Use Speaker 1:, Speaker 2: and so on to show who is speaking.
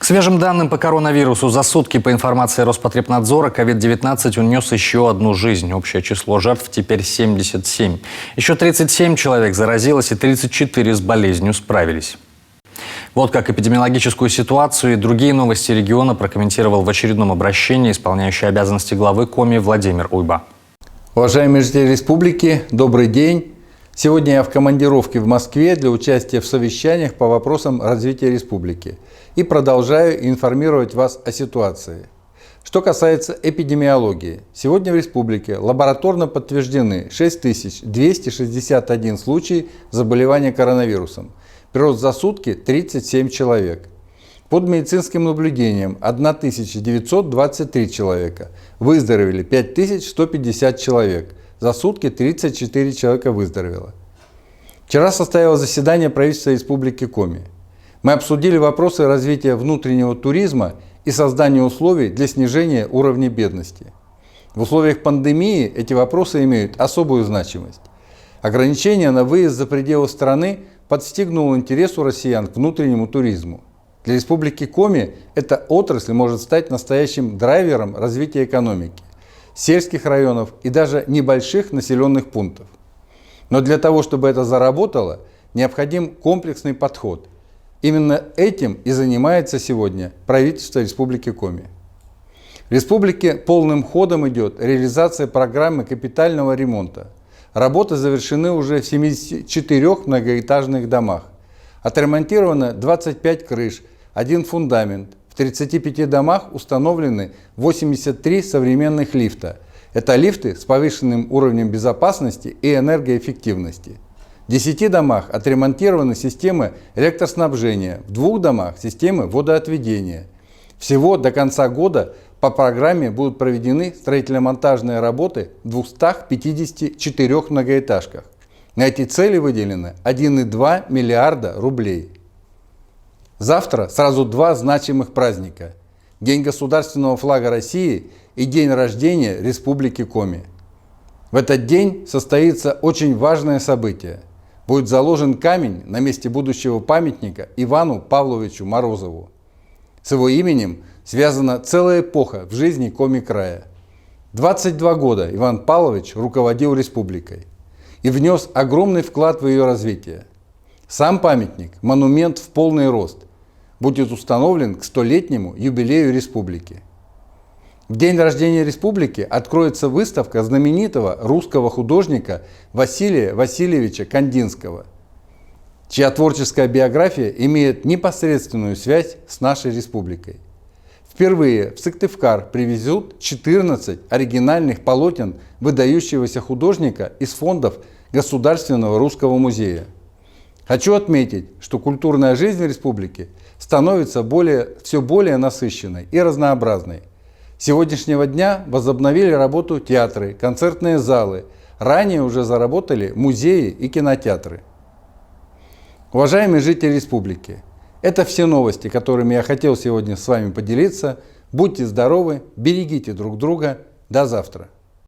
Speaker 1: свежим данным по коронавирусу, за сутки, по информации Роспотребнадзора, COVID-19 унес еще одну жизнь. Общее число жертв теперь 77. Еще 37 человек заразилось и 34 с болезнью справились. Вот как эпидемиологическую ситуацию и другие новости региона прокомментировал в очередном обращении исполняющий обязанности главы Коми Владимир Уйба.
Speaker 2: Уважаемые жители республики, добрый день. Сегодня я в командировке в Москве для участия в совещаниях по вопросам развития республики и продолжаю информировать вас о ситуации. Что касается эпидемиологии, сегодня в республике лабораторно подтверждены 6261 случай заболевания коронавирусом. Прирост за сутки 37 человек. Под медицинским наблюдением 1923 человека. Выздоровели 5150 человек. За сутки 34 человека выздоровело. Вчера состоялось заседание правительства Республики Коми. Мы обсудили вопросы развития внутреннего туризма и создания условий для снижения уровня бедности. В условиях пандемии эти вопросы имеют особую значимость. Ограничение на выезд за пределы страны подстегнуло интерес у россиян к внутреннему туризму. Для Республики Коми эта отрасль может стать настоящим драйвером развития экономики, сельских районов и даже небольших населенных пунктов. Но для того, чтобы это заработало, необходим комплексный подход. Именно этим и занимается сегодня правительство Республики Коми. В республике полным ходом идет реализация программы капитального ремонта. Работы завершены уже в 74 многоэтажных домах. Отремонтировано 25 крыш, 1 фундамент. В 35 домах установлены 83 современных лифта. Это лифты с повышенным уровнем безопасности и энергоэффективности. В 10 домах отремонтированы системы электроснабжения, в 2 домах системы водоотведения. Всего до конца года по программе будут проведены строительно-монтажные работы в 254 многоэтажках. На эти цели выделено 1,2 миллиарда рублей. Завтра сразу 2 значимых праздника – День государственного флага России и день рождения Республики Коми. В этот день состоится очень важное событие. Будет заложен камень на месте будущего памятника Ивану Павловичу Морозову. С его именем связана целая эпоха в жизни Коми-края. 22 года Иван Павлович руководил республикой и внес огромный вклад в ее развитие. Сам памятник, монумент в полный рост, будет установлен к 100-летнему юбилею республики. В день рождения республики откроется выставка знаменитого русского художника Василия Васильевича Кандинского, чья творческая биография имеет непосредственную связь с нашей республикой. Впервые в Сыктывкар привезут 14 оригинальных полотен выдающегося художника из фондов Государственного русского музея. Хочу отметить, что культурная жизнь в республике становится все более насыщенной и разнообразной. С сегодняшнего дня возобновили работу театры, концертные залы. Ранее уже заработали музеи и кинотеатры. Уважаемые жители республики, это все новости, которыми я хотел сегодня с вами поделиться. Будьте здоровы, берегите друг друга. До завтра.